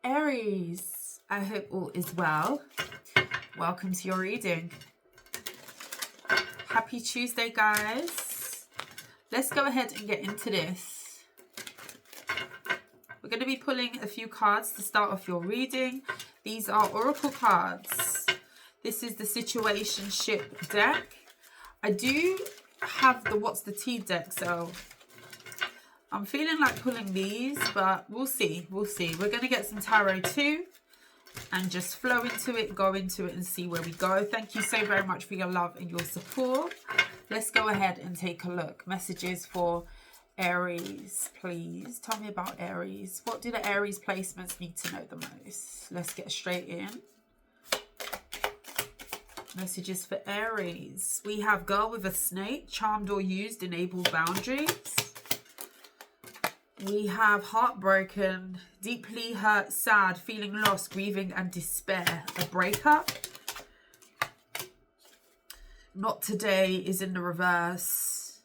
Aries, I hope all is well. Welcome to your reading. Happy Tuesday, guys. Let's go ahead and get into this. We're going to be pulling a few cards to start off your reading. These are oracle cards. This is the situationship deck. I do have the what's the tea deck, so I'm feeling like pulling these, but we'll see. We'll see. We're going to get some tarot too and just flow into it, go into it and see where we go. Thank you so very much for your love and your support. Let's go ahead and take a look. Messages for Aries, please. Tell me about Aries. What do the Aries placements need to know the most? Let's get straight in. Messages for Aries. We have girl with a snake, charmed or used, enable boundaries. We have heartbroken, deeply hurt, sad, feeling lost, grieving and despair. A breakup. Not today is in the reverse.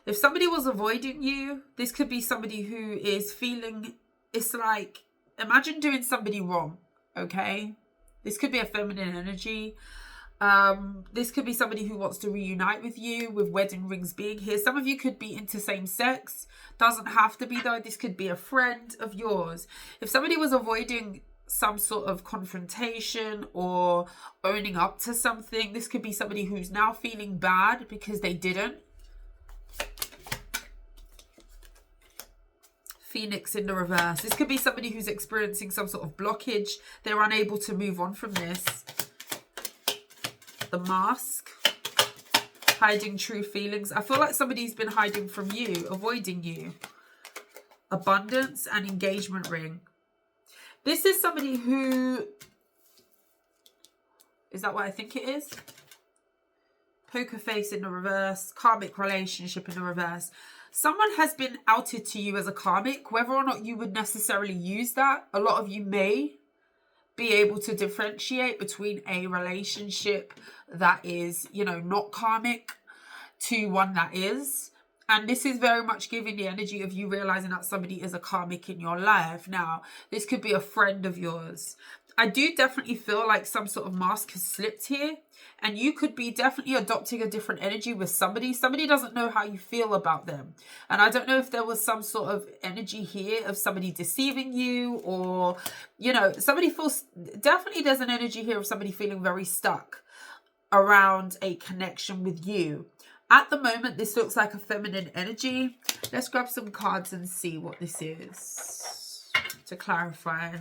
If somebody was avoiding you, this could be somebody who is feeling, it's like, imagine doing somebody wrong, okay? This could be a feminine energy. This could be somebody who wants to reunite with you, with wedding rings being here. Some of you could be into same sex. Doesn't have to be though. This could be a friend of yours. If somebody was avoiding some sort of confrontation or owning up to something, this could be somebody who's now feeling bad because they didn't. Phoenix in the reverse. This could be somebody who's experiencing some sort of blockage. They're unable to move on from this. The mask. Hiding true feelings. I feel like somebody's been hiding from you, avoiding you. Abundance and engagement ring. This is somebody who... Is that what I think it is? Poker face in the reverse. Karmic relationship in the reverse. Someone has been outed to you as a karmic. Whether or not you would necessarily use that, a lot of you may be able to differentiate between a relationship that is, you know, not karmic to one that is. And this is very much giving the energy of you realizing that somebody is a karmic in your life. Now, this could be a friend of yours. I do definitely feel like some sort of mask has slipped here. And you could be definitely adopting a different energy with somebody. Somebody doesn't know how you feel about them. And I don't know if there was some sort of energy here of somebody deceiving you or, you know, somebody feels... Definitely there's an energy here of somebody feeling very stuck around a connection with you. At the moment, this looks like a feminine energy. Let's grab some cards and see what this is to clarify.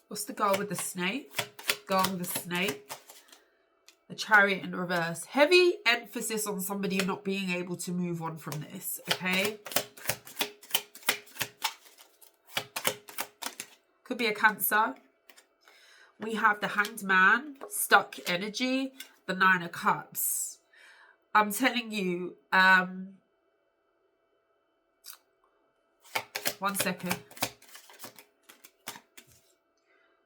What's the girl with the snake? Girl with a snake. The Chariot in reverse. Heavy emphasis on somebody not being able to move on from this, okay? Could be a Cancer. We have the Hanged Man, stuck energy, the Nine of Cups. I'm telling you, one second.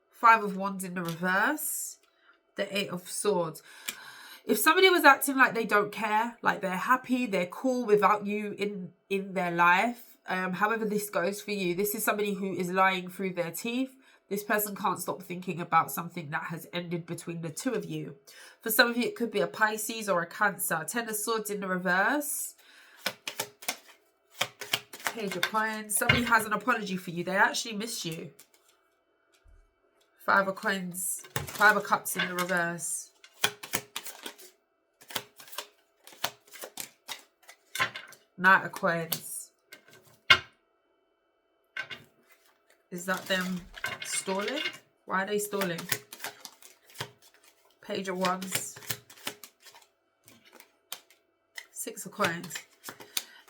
Five of Wands in the reverse. The Eight of Swords. If somebody was acting like they don't care, like they're happy, they're cool without you in their life, however this goes for you, this is somebody who is lying through their teeth. This person can't stop thinking about something that has ended between the two of you. For some of you, it could be a Pisces or a Cancer. Ten of Swords in the reverse. Page of Coins. Somebody has an apology for you. They actually miss you. Five of Coins. Five of Cups in the reverse. Knight of Coins. Is that them stalling? Why are they stalling? Page of Wands. Six of Coins.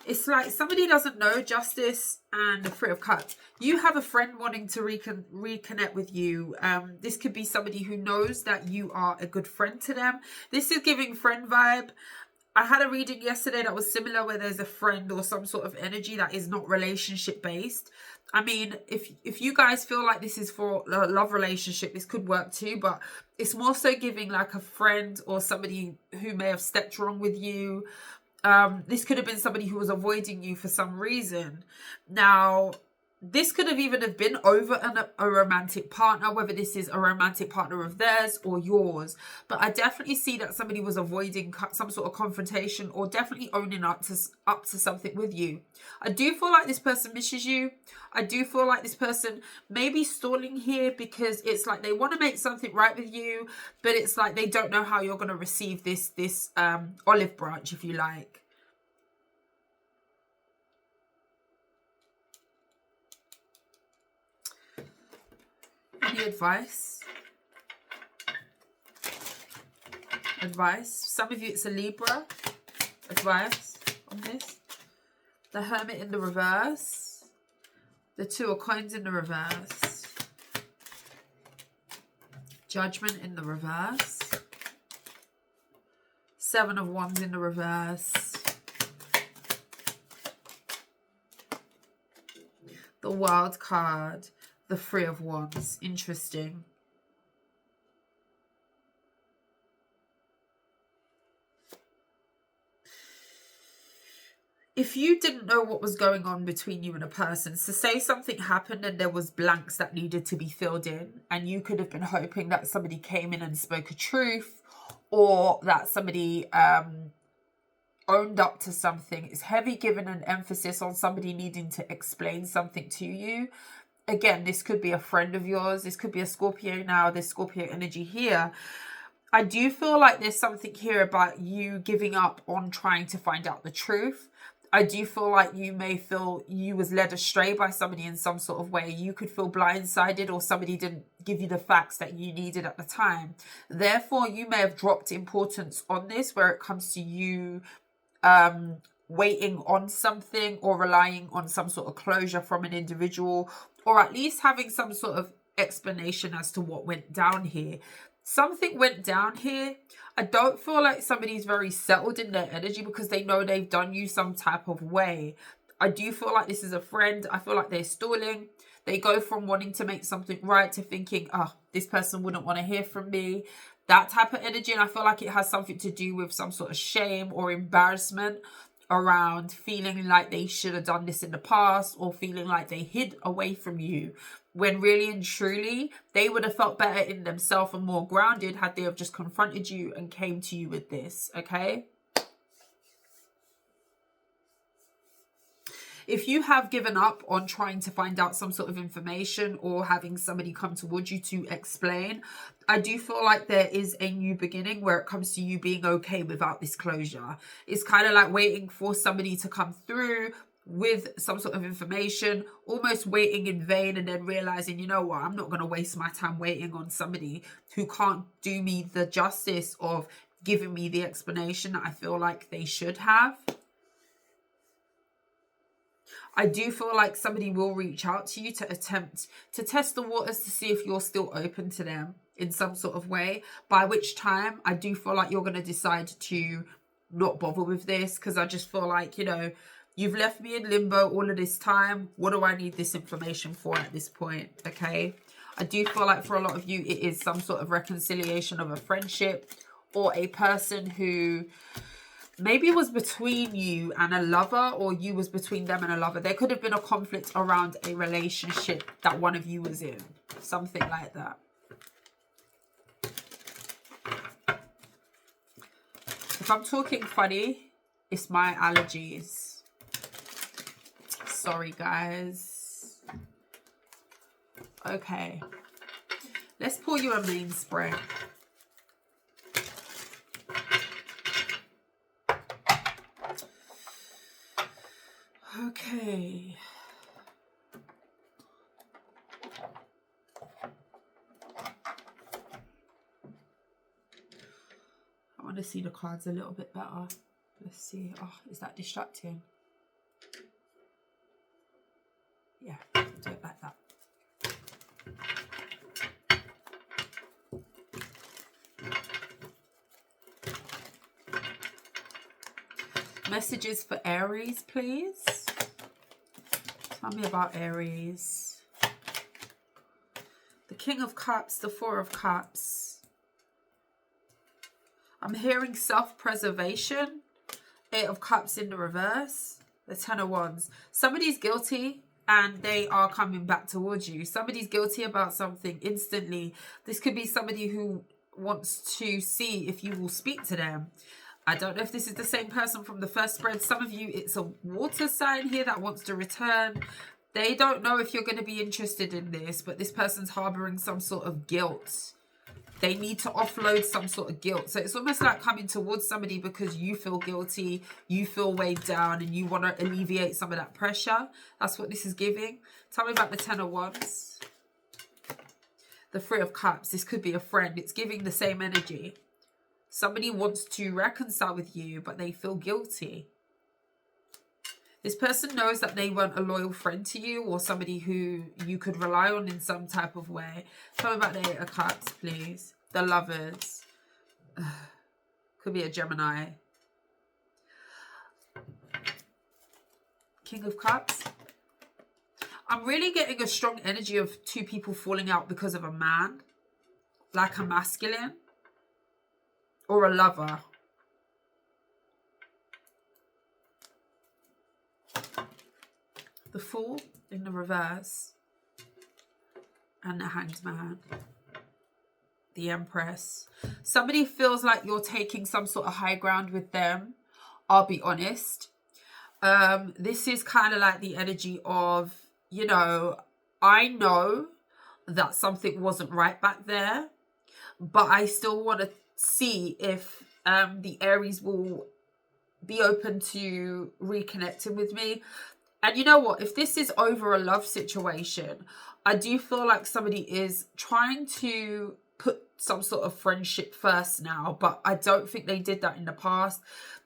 It's like somebody doesn't know Justice and the Three of Cups. You have a friend wanting to reconnect with you. This could be somebody who knows that you are a good friend to them. This is giving friend vibe. I had a reading yesterday that was similar where there's a friend or some sort of energy that is not relationship based. I mean, if you guys feel like this is for a love relationship, this could work too, but it's more so giving like a friend or somebody who may have stepped wrong with you. This could have been somebody who was avoiding you for some reason. Now, this could have even have been over a romantic partner, whether this is a romantic partner of theirs or yours. But I definitely see that somebody was avoiding some sort of confrontation, or definitely owning up to something with you. I do feel like this person misses you. I do feel like this person may be stalling here, because it's like they want to make something right with you, but it's like they don't know how you're going to receive this olive branch, if you like. Any advice? Advice. Some of you, it's a Libra. Advice on this. The Hermit in the reverse. The Two of Coins in the reverse. Judgment in the reverse. Seven of Wands in the reverse. The Wild card. The Three of Wands. Interesting. If you didn't know what was going on between you and a person, so say something happened and there was blanks that needed to be filled in, and you could have been hoping that somebody came in and spoke a truth, or that somebody owned up to something. It's heavy giving an emphasis on somebody needing to explain something to you. Again, this could be a friend of yours. This could be a Scorpio now. There's Scorpio energy here. I do feel like there's something here about you giving up on trying to find out the truth. I do feel like you may feel you was led astray by somebody in some sort of way. You could feel blindsided, or somebody didn't give you the facts that you needed at the time. Therefore, you may have dropped importance on this, where it comes to you waiting on something, or relying on some sort of closure from an individual, or at least having some sort of explanation as to what went down here. Something went down here. I don't feel like somebody's very settled in their energy, because they know they've done you some type of way. I do feel like this is a friend. I feel like they're stalling. They go from wanting to make something right to thinking, oh, this person wouldn't want to hear from me. That type of energy. And I feel like it has something to do with some sort of shame or embarrassment around feeling like they should have done this in the past, or feeling like they hid away from you, when really and truly they would have felt better in themselves and more grounded had they have just confronted you and came to you with this. Okay, if you have given up on trying to find out some sort of information, or having somebody come towards you to explain, I do feel like there is a new beginning where it comes to you being okay without this closure. It's kind of like waiting for somebody to come through with some sort of information, almost waiting in vain, and then realizing, you know what, I'm not going to waste my time waiting on somebody who can't do me the justice of giving me the explanation that I feel like they should have. I do feel like somebody will reach out to you to attempt to test the waters to see if you're still open to them in some sort of way, by which time I do feel like you're going to decide to not bother with this, because I just feel like, you know, you've left me in limbo all of this time. What do I need this information for at this point? Okay, I do feel like for a lot of you it is some sort of reconciliation of a friendship, or a person who maybe it was between you and a lover, or you was between them and a lover. There could have been a conflict around a relationship that one of you was in. Something like that. If I'm talking funny, it's my allergies. Sorry, guys. Okay. Let's pour you a mainspray. Okay. I want to see the cards a little bit better. Let's see. Oh, is that distracting? Yeah, I'll do it like that. Messages for Aries, please. Tell me about Aries. The King of Cups, the Four of Cups. I'm hearing self-preservation. Eight of Cups in the reverse. The Ten of Wands. Somebody's guilty. and they are coming back towards you. Somebody's guilty about something instantly. This could be somebody who wants to see if you will speak to them. I don't know if this is the same person from the first spread. Some of you, it's a water sign here that wants to return. They don't know if you're going to be interested in this, but this person's harboring some sort of guilt. They need to offload some sort of guilt. So it's almost like coming towards somebody because you feel guilty, you feel weighed down, and you want to alleviate some of that pressure. That's what this is giving. Tell me about the Ten of Wands. The Three of Cups. This could be a friend. It's giving the same energy. Somebody wants to reconcile with you, but they feel guilty. This person knows that they weren't a loyal friend to you or somebody who you could rely on in some type of way. Tell me about the Eight of Cups, please. The Lovers. Could be a Gemini. King of Cups. I'm really getting a strong energy of two people falling out because of a man. Like a masculine. Or a lover. The Fool in the reverse. And the Hanged Man. The Empress. Somebody feels like you're taking some sort of high ground with them. I'll be honest. This is kind of like the energy of, you know, I know that something wasn't right back there. But I still want to see if the Aries will be open to reconnecting with me. And you know what? If this is over a love situation, I do feel like somebody is trying to put some sort of friendship first now. But I don't think they did that in the past.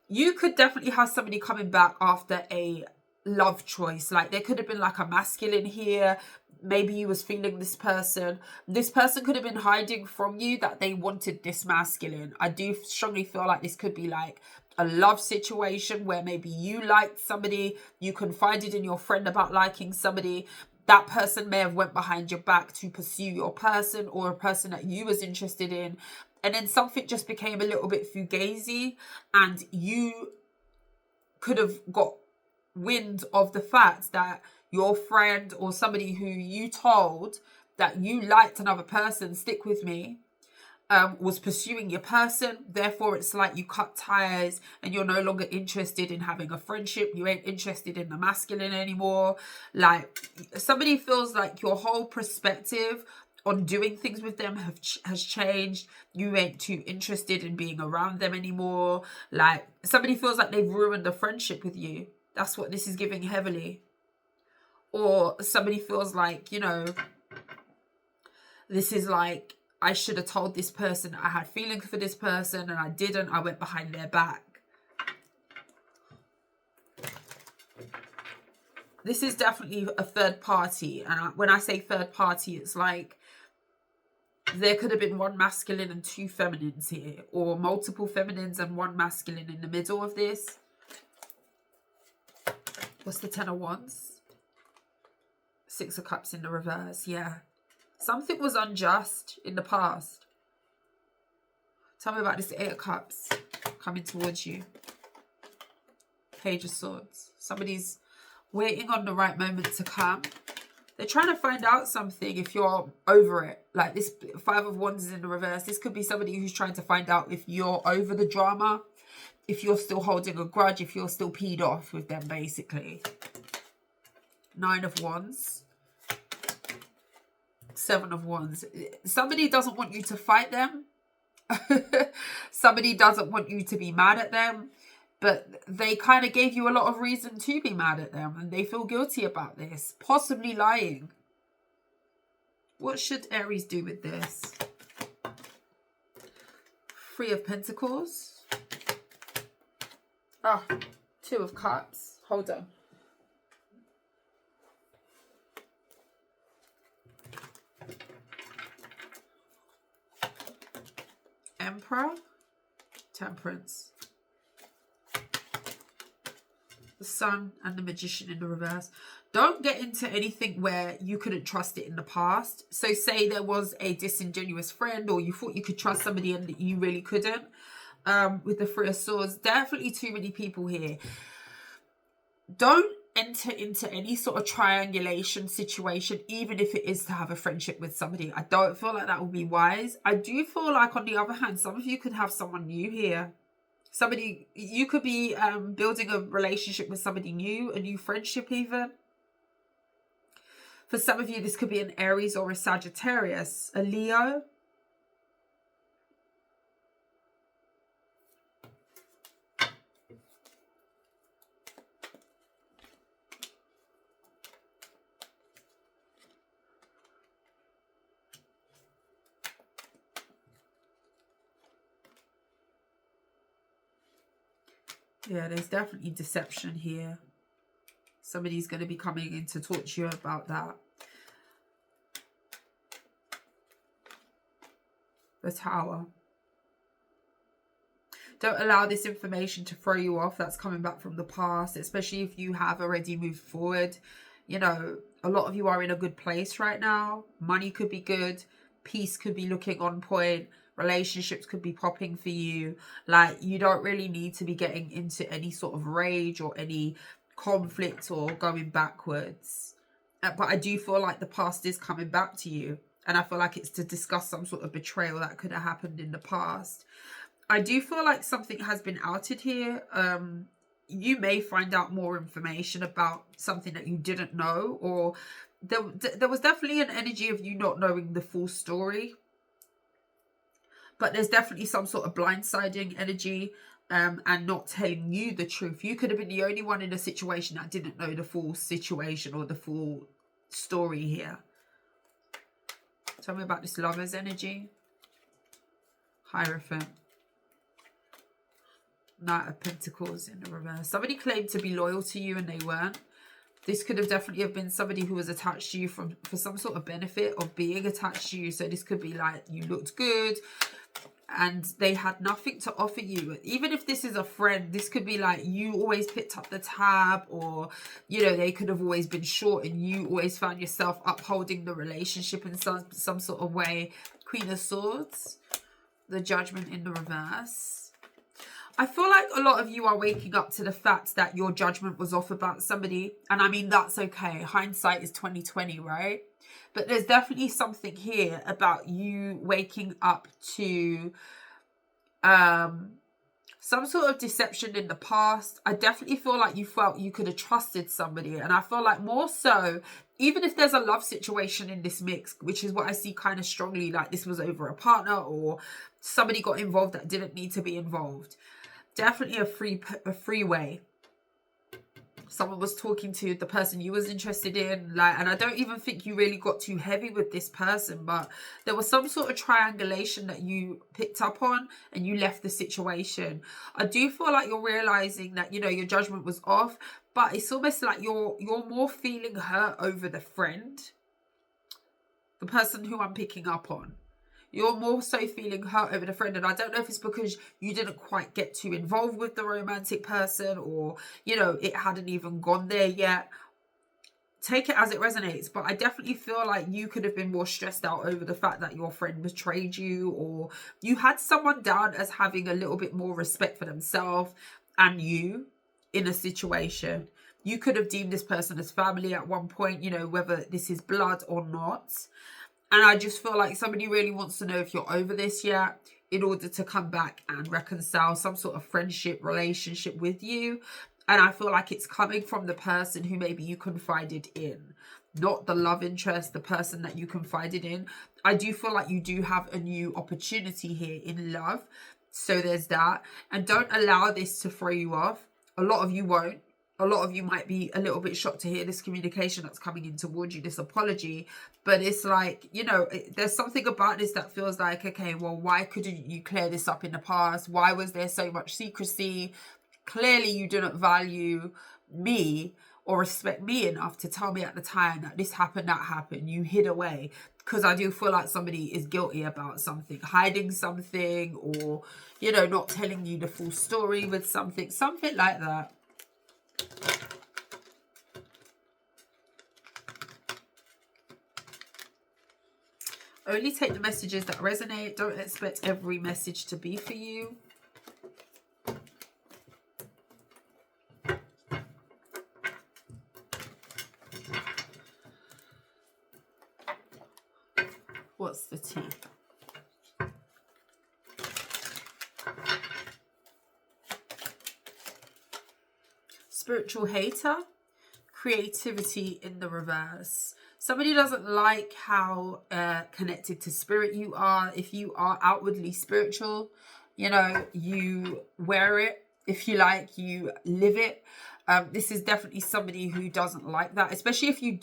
You could definitely have somebody coming back after a love choice. Like there could have been like a masculine here. Maybe you was feeling this person. This person could have been hiding from you that they wanted this masculine. I do strongly feel like this could be like a love situation where maybe you liked somebody. You confided in your friend about liking somebody. That person may have went behind your back to pursue your person or a person that you was interested in. And then something just became a little bit fugazi and you could have got wind of the fact that your friend or somebody who you told that you liked another person, stick with me, was pursuing your person. Therefore, it's like you cut ties and you're no longer interested in having a friendship. You ain't interested in the masculine anymore. Like somebody feels like your whole perspective on doing things with them has changed. You ain't too interested in being around them anymore. Like somebody feels like they've ruined a friendship with you. That's what this is giving heavily. Or somebody feels like, you know, this is like, I should have told this person I had feelings for this person and I didn't. I went behind their back. This is definitely a third party. And when I say third party, it's like there could have been one masculine and two feminines here. Or multiple feminines and one masculine in the middle of this. What's the Ten of Wands? Six of Cups in the reverse, yeah. Something was unjust in the past. Tell me about this Eight of Cups coming towards you. Page of Swords. Somebody's waiting on the right moment to come. They're trying to find out something if you're over it. Like this Five of Wands is in the reverse. This could be somebody who's trying to find out if you're over the drama. If you're still holding a grudge. If you're still peed off with them, basically. Nine of Wands. Seven of Wands. Somebody doesn't want you to fight them. Somebody doesn't want you to be mad at them. But they kind of gave you a lot of reason to be mad at them. And they feel guilty about this. Possibly lying. What should Aries do with this? Three of Pentacles. Ah, Two of Cups. Hold on. Emperor, Temperance, the Sun, and the Magician in the reverse. Don't get into anything where you couldn't trust it in the past. So say there was a disingenuous friend or you thought you could trust somebody and that you really couldn't. With the Three of Swords, definitely too many people here. Don't enter into any sort of triangulation situation, even if it is to have a friendship with somebody. I don't feel like that will be wise. I do feel like, on the other hand, some of you could have someone new here. Somebody, you could be building a relationship with somebody new, a new friendship even. For some of you, this could be an Aries or a Sagittarius, a Leo. Yeah, there's definitely deception here. Somebody's going to be coming in to talk to you about that. The Tower. Don't allow this information to throw you off. That's coming back from the past, especially if you have already moved forward. You know, a lot of you are in a good place right now. Money could be good. Peace could be looking on point. Relationships could be popping for you. Like, you don't really need to be getting into any sort of rage or any conflict or going backwards. But I do feel like the past is coming back to you. And I feel like it's to discuss some sort of betrayal that could have happened in the past. I do feel like something has been outed here. You may find out more information about something that you didn't know, or there was definitely an energy of you not knowing the full story. But there's definitely some sort of blindsiding energy and not telling you the truth. You could have been the only one in a situation that didn't know the full situation or the full story here. Tell me about this Lover's energy. Hierophant. Knight of Pentacles in the reverse. Somebody claimed to be loyal to you and they weren't. This could have definitely have been somebody who was attached to you for some sort of benefit of being attached to you. So this could be like, you looked good and they had nothing to offer you. Even if this is a friend, this could be like you always picked up the tab, or, you know, they could have always been short and you always found yourself upholding the relationship in some sort of way. Queen of Swords. The Judgment in the reverse. I feel like a lot of you are waking up to the fact that your judgment was off about somebody. And I mean, that's okay. Hindsight is 20/20, right? But there's definitely something here about you waking up to some sort of deception in the past. I definitely feel like you felt you could have trusted somebody. And I feel like more so, even if there's a love situation in this mix, which is what I see kind of strongly, like this was over a partner or somebody got involved that didn't need to be involved. Definitely a free way. Someone was talking to the person you was interested in, like, and I don't even think you really got too heavy with this person, but there was some sort of triangulation that you picked up on and you left the situation. I do feel like you're realizing that, you know, your judgment was off, but it's almost like you're more feeling hurt over the friend, the person who I'm picking up on. You're more so feeling hurt over the friend. And I don't know if it's because you didn't quite get too involved with the romantic person, or, you know, it hadn't even gone there yet. Take it as it resonates. But I definitely feel like you could have been more stressed out over the fact that your friend betrayed you, or you had someone down as having a little bit more respect for themselves and you in a situation. You could have deemed this person as family at one point, you know, whether this is blood or not. And I just feel like somebody really wants to know if you're over this yet, in order to come back and reconcile some sort of friendship relationship with you. And I feel like it's coming from the person who maybe you confided in, not the love interest, the person that you confided in. I do feel like you do have a new opportunity here in love. So there's that. And don't allow this to throw you off. A lot of you won't. A lot of you might be a little bit shocked to hear this communication that's coming in towards you, this apology. But it's like, you know, there's something about this that feels like, okay, well, why couldn't you clear this up in the past? Why was there so much secrecy? Clearly, you didn't value me or respect me enough to tell me at the time that this happened, that happened. You hid away. Because I do feel like somebody is guilty about something, hiding something, or, you know, not telling you the full story with something like that. Only take the messages that resonate. Don't expect every message to be for you. What's the tea? Spiritual hater. Creativity in the reverse. Somebody doesn't like how connected to spirit you are. If you are outwardly spiritual, you know, you wear it. If you like, you live it. This is definitely somebody who doesn't like that, especially if you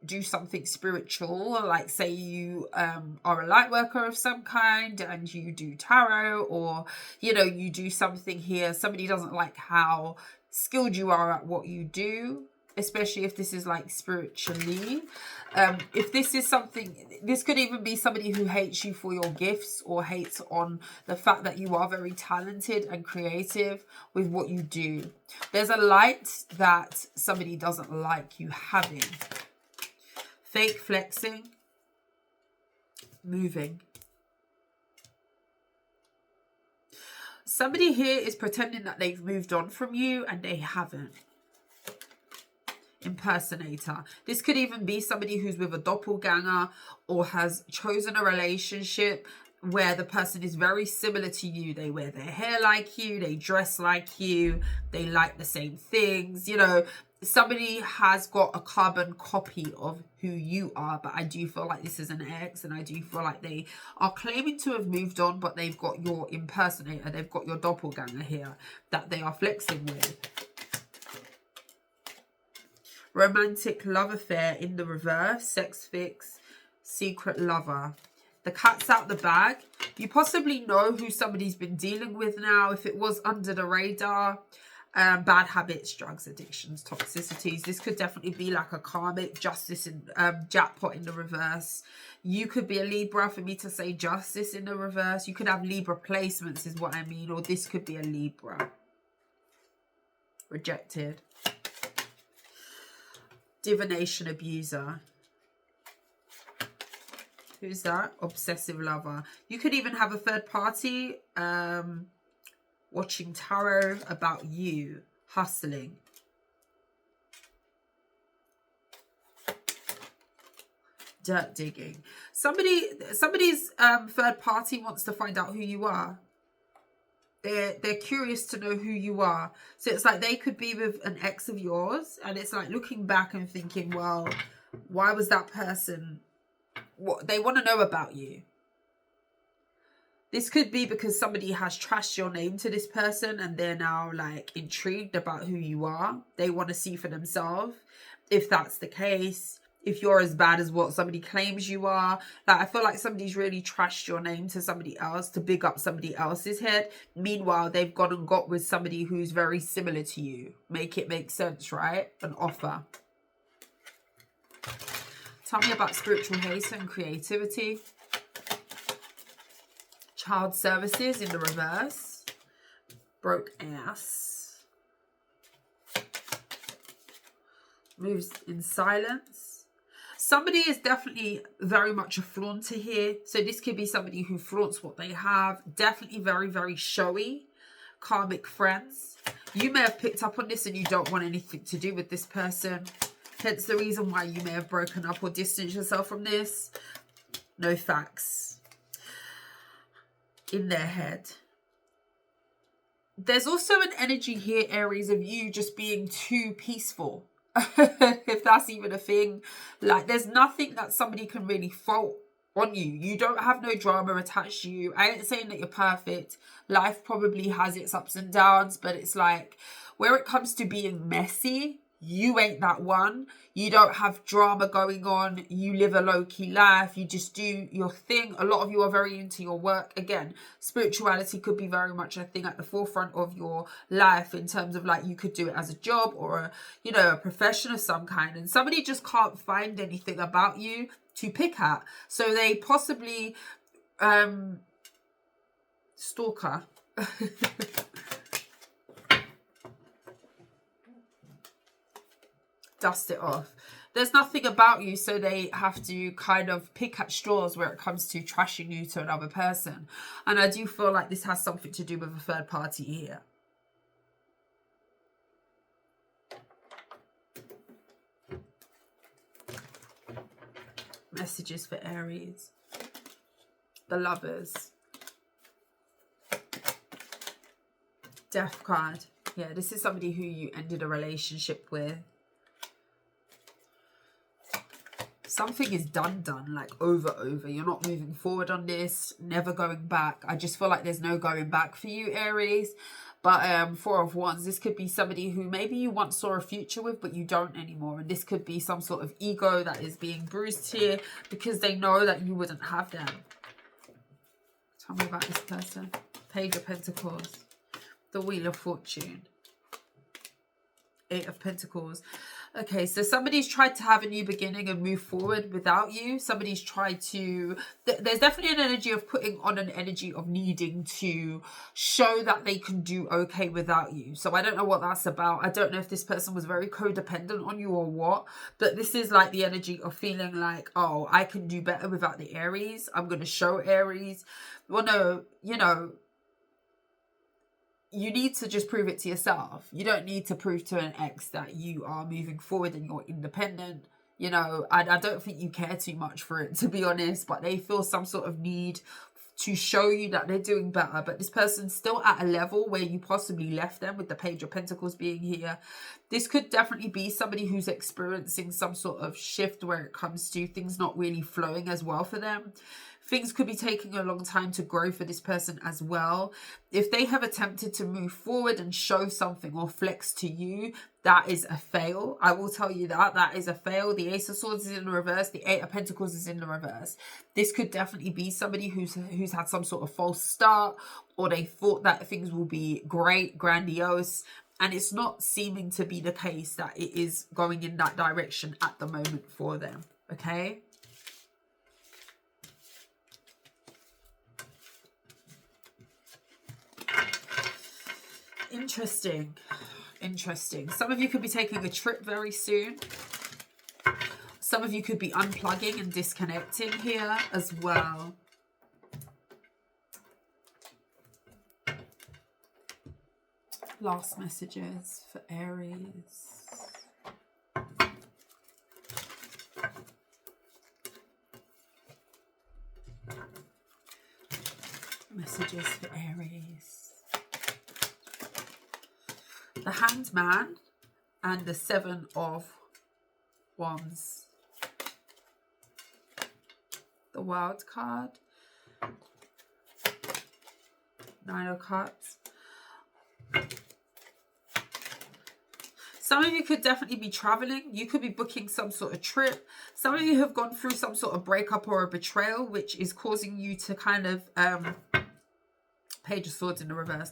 do something spiritual, like say you are a light worker of some kind and you do tarot, or, you know, you do something here. Somebody doesn't like how skilled you are at what you do, especially if this is like spiritually. If this is something, this could even be somebody who hates you for your gifts, or hates on the fact that you are very talented and creative with what you do. There's a light that somebody doesn't like you having. Fake flexing. Moving. Somebody here is pretending that they've moved on from you and they haven't. Impersonator. This could even be somebody who's with a doppelganger, or has chosen a relationship where the person is very similar to you. They wear their hair like you, they dress like you, they like the same things. You know, somebody has got a carbon copy of who you are, but I do feel like this is an ex, and I do feel like they are claiming to have moved on, but they've got your impersonator, they've got your doppelganger here that they are flexing with. Romantic love affair in the reverse. Sex fix. Secret lover. The cat's out the bag. You possibly know who somebody's been dealing with now. If it was under the radar. Bad habits, drugs, addictions, toxicities. This could definitely be like a karmic justice in jackpot in the reverse. You could be a Libra for me to say justice in the reverse. You could have Libra placements is what I mean. Or this could be a Libra. Rejected. Divination abuser. Who's that? Obsessive lover. You could even have a third party watching tarot about you. Hustling. Dirt digging. Somebody's third party wants to find out who you are. They're curious to know who you are. So it's like they could be with an ex of yours, and it's like looking back and thinking, well, why was that person? What they want to know about you. This could be because somebody has trashed your name to this person, and they're now like intrigued about who you are. They want to see for themselves. If that's the case, if you're as bad as what somebody claims you are. Like, I feel like somebody's really trashed your name to somebody else to big up somebody else's head. Meanwhile, they've gone and got with somebody who's very similar to you. Make it make sense, right? An offer. Tell me about spiritual haste and creativity. Child services in the reverse. Broke ass. Moves in silence. Somebody is definitely very much a flaunter here. So this could be somebody who flaunts what they have. Definitely very, very showy. Karmic friends. You may have picked up on this and you don't want anything to do with this person. Hence the reason why you may have broken up or distanced yourself from this. No facts. In their head. There's also an energy here, Aries, of you just being too peaceful. If that's even a thing. Like, there's nothing that somebody can really fault on you. You don't have no drama attached to you. I ain't saying that you're perfect. Life probably has its ups and downs, but it's like, where it comes to being messy, you ain't that one. You don't have drama going on. You live a low-key life. You just do your thing. A lot of you are very into your work. Again, spirituality could be very much a thing at the forefront of your life, in terms of like, you could do it as a job or a, you know, a profession of some kind. And somebody just can't find anything about you to pick at. So they possibly stalker. Dust it off. There's nothing about you, so they have to kind of pick at straws where it comes to trashing you to another person. And I do feel like this has something to do with a third party here. Messages for Aries. The Lovers. Death card. Yeah, this is somebody who you ended a relationship with. Something is done, like over. You're not moving forward on this, never going back. I just feel like there's no going back for you, Aries. But Four of Wands, this could be somebody who maybe you once saw a future with, but you don't anymore. And this could be some sort of ego that is being bruised here because they know that you wouldn't have them. Tell me about this person. Page of Pentacles. The Wheel of Fortune. Eight of Pentacles. Okay, so somebody's tried to have a new beginning and move forward without you. Somebody's tried to... There's definitely an energy of putting on an energy of needing to show that they can do okay without you. So I don't know what that's about. I don't know if this person was very codependent on you or what. But this is like the energy of feeling like, oh, I can do better without the Aries. I'm going to show Aries. Well, no, you know... You need to just prove it to yourself. You don't need to prove to an ex that you are moving forward and you're independent. You know, I don't think you care too much for it, to be honest. But they feel some sort of need to show you that they're doing better. But this person's still at a level where you possibly left them, with the Page of Pentacles being here. This could definitely be somebody who's experiencing some sort of shift where it comes to things not really flowing as well for them. Things could be taking a long time to grow for this person as well. If they have attempted to move forward and show something or flex to you, that is a fail. I will tell you that. That is a fail. The Ace of Swords is in the reverse. The Eight of Pentacles is in the reverse. This could definitely be somebody who's had some sort of false start, or they thought that things will be great, grandiose, and it's not seeming to be the case that it is going in that direction at the moment for them. Okay? Interesting. Some of you could be taking a trip very soon. Some of you could be unplugging and disconnecting here as well. Last messages for Aries. Messages for Aries. The Hanged Man and the Seven of Wands. The World card. Nine of Cups. Some of you could definitely be traveling. You could be booking some sort of trip. Some of you have gone through some sort of breakup or a betrayal, which is causing you to kind of... Page of Swords in the reverse.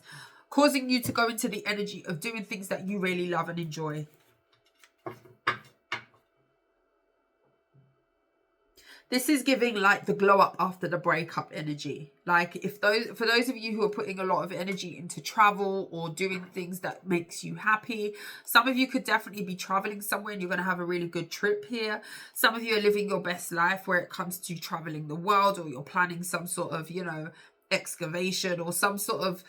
Causing you to go into the energy of doing things that you really love and enjoy. This is giving like the glow up after the breakup energy. Like for those of you who are putting a lot of energy into travel or doing things that makes you happy, some of you could definitely be traveling somewhere and you're going to have a really good trip here. Some of you are living your best life where it comes to traveling the world, or you're planning some sort of, you know, excavation or some sort of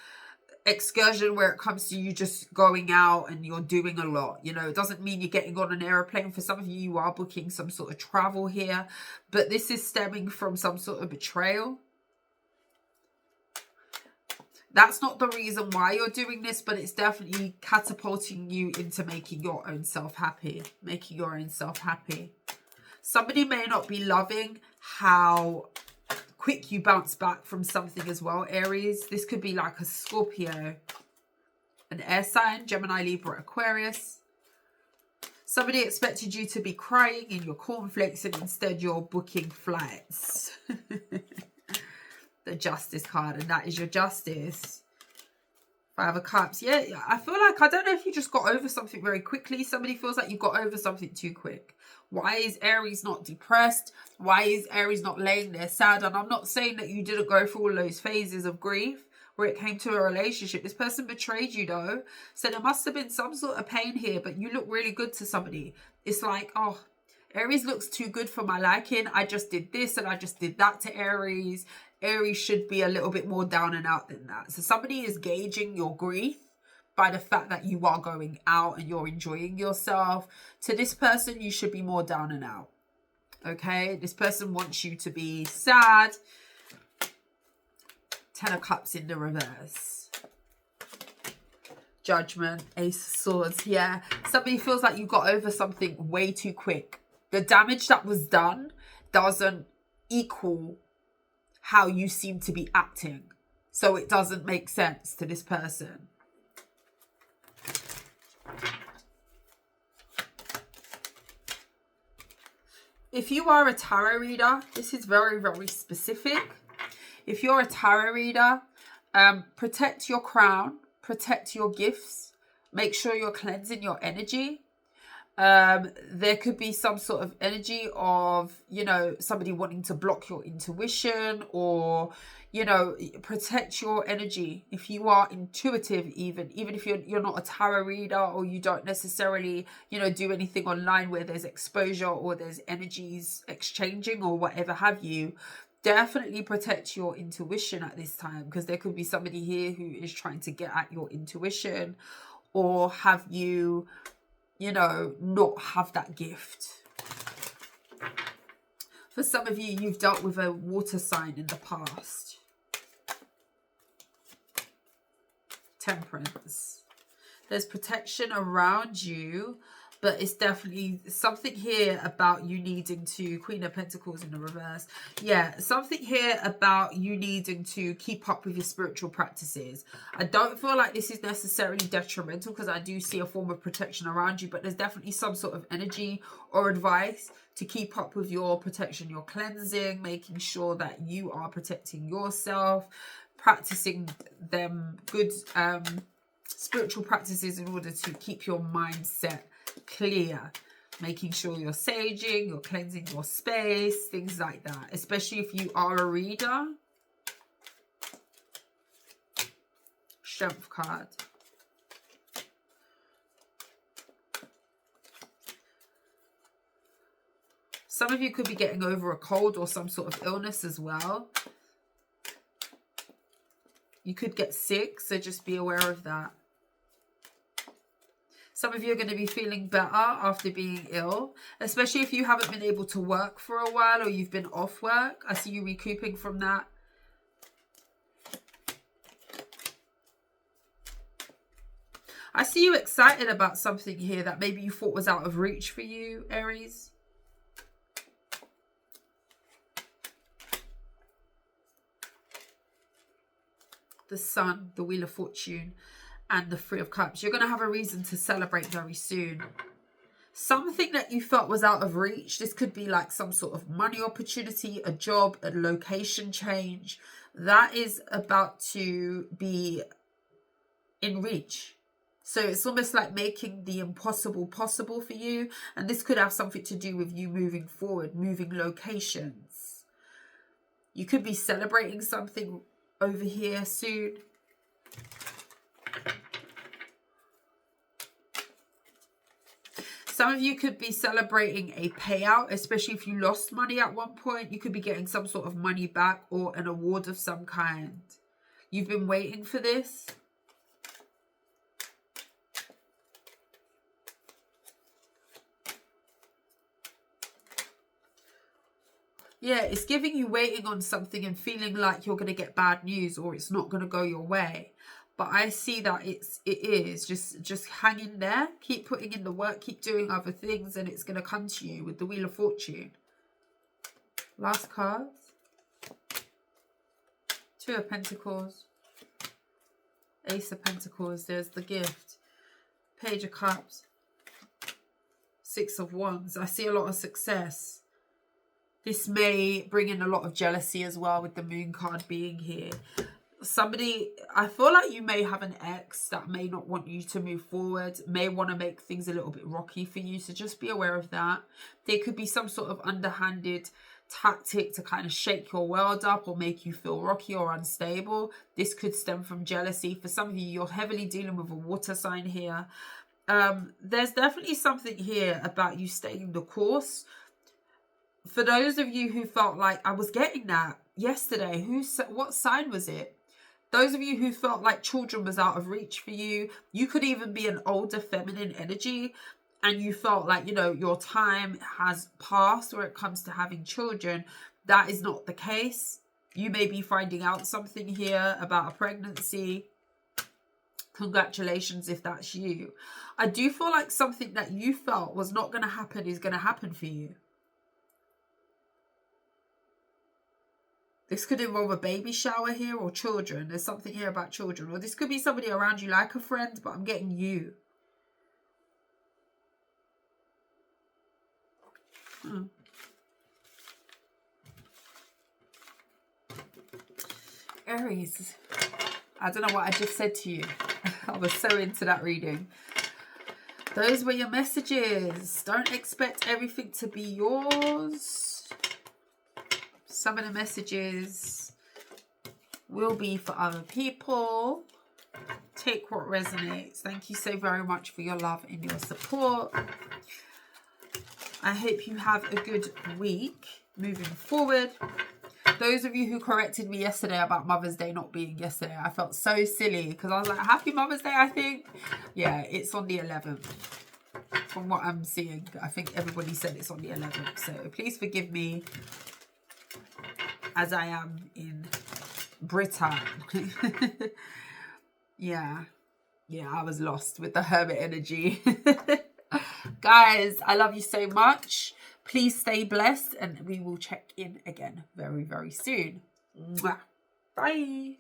excursion where it comes to you just going out and you're doing a lot. You know, it doesn't mean you're getting on an airplane. For some of you, you are booking some sort of travel here, but this is stemming from some sort of betrayal. That's not the reason why you're doing this, but it's definitely catapulting you into making your own self happy. Making your own self happy. Somebody may not be loving how quick you bounce back from something as well, Aries. This could be like a Scorpio, an air sign, Gemini, Libra, Aquarius. Somebody expected you to be crying in your cornflakes and instead you're booking flights. The Justice card, and that is your Justice. Five of Cups. Yeah, I feel like, I don't know if you just got over something very quickly. Somebody feels like you got over something too quick. Why is Aries not depressed? Why is Aries not laying there sad? And I'm not saying that you didn't go through all those phases of grief where it came to a relationship. This person betrayed you though. So there must have been some sort of pain here, but you look really good to somebody. It's like, oh, Aries looks too good for my liking. I just did this and I just did that to Aries. Aries should be a little bit more down and out than that. So somebody is gauging your grief by the fact that you are going out and you're enjoying yourself. To this person, you should be more down and out. Okay? This person wants you to be sad. Ten of Cups in the reverse. Judgment, Ace of Swords. Yeah, somebody feels like you got over something way too quick. The damage that was done doesn't equal how you seem to be acting. So it doesn't make sense to this person. If you are a tarot reader, this is very, very specific. If you're a tarot reader, protect your crown, protect your gifts, make sure you're cleansing your energy. There could be some sort of energy of, you know, somebody wanting to block your intuition, or, you know, protect your energy. If you are intuitive, even if you're not a tarot reader, or you don't necessarily, you know, do anything online where there's exposure or there's energies exchanging or whatever have you, definitely protect your intuition at this time, because there could be somebody here who is trying to get at your intuition, or have you, you know, not have that gift. For some of you, you've dealt with a water sign in the past. Temperance. There's protection around you, but it's definitely something here about you needing to, Queen of Pentacles in the reverse. Yeah, something here about you needing to keep up with your spiritual practices. I don't feel like this is necessarily detrimental, because I do see a form of protection around you, but there's definitely some sort of energy or advice to keep up with your protection, your cleansing, making sure that you are protecting yourself, practicing them good spiritual practices in order to keep your mindset clear, making sure you're saging, you're cleansing your space, things like that, especially if you are a reader. Strength card. Some of you could be getting over a cold or some sort of illness as well. You could get sick, so just be aware of that. Some of you are going to be feeling better after being ill, especially if you haven't been able to work for a while, or you've been off work. I see you recouping from that. I see you excited about something here that maybe you thought was out of reach for you, Aries. The Sun, the Wheel of Fortune, and the Three of Cups. You're going to have a reason to celebrate very soon. Something that you felt was out of reach. This could be like some sort of money opportunity, a job, a location change. That is about to be in reach. So it's almost like making the impossible possible for you. And this could have something to do with you moving forward, moving locations. You could be celebrating something over here soon. Some of you could be celebrating a payout, especially if you lost money at one point. You could be getting some sort of money back or an award of some kind. You've been waiting for this. Yeah, it's giving you waiting on something and feeling like you're going to get bad news or it's not going to go your way. But I see that it is. Just hang in there. Keep putting in the work. Keep doing other things. And it's going to come to you with the Wheel of Fortune. Last card. Two of Pentacles. Ace of Pentacles. There's the gift. Page of Cups. Six of Wands. I see a lot of success. This may bring in a lot of jealousy as well with the Moon card being here. Somebody, I feel like you may have an ex that may not want you to move forward, may want to make things a little bit rocky for you. So just be aware of that. There could be some sort of underhanded tactic to kind of shake your world up or make you feel rocky or unstable. This could stem from jealousy. For some of you, you're heavily dealing with a water sign here. There's definitely something here about you staying the course. For those of you who felt like, I was getting that yesterday, what sign was it? Those of you who felt like children was out of reach for you, you could even be an older feminine energy and you felt like, you know, your time has passed where it comes to having children. That is not the case. You may be finding out something here about a pregnancy. Congratulations if that's you. I do feel like something that you felt was not going to happen is going to happen for you. This could involve a baby shower here or children. There's something here about children. Or this could be somebody around you like a friend, but I'm getting you. Aries. I don't know what I just said to you. I was so into that reading. Those were your messages. Don't expect everything to be yours. Some of the messages will be for other people. Take what resonates. Thank you so very much for your love and your support. I hope you have a good week moving forward. Those of you who corrected me yesterday about Mother's Day not being yesterday, I felt so silly because I was like, Happy Mother's Day, I think. Yeah, it's on the 11th. From what I'm seeing, I think everybody said it's on the 11th. So please forgive me as I am in Britain. Yeah, I was lost with the hermit energy. Guys, I love you so much. Please stay blessed and we will check in again very, very soon. Mwah. Bye.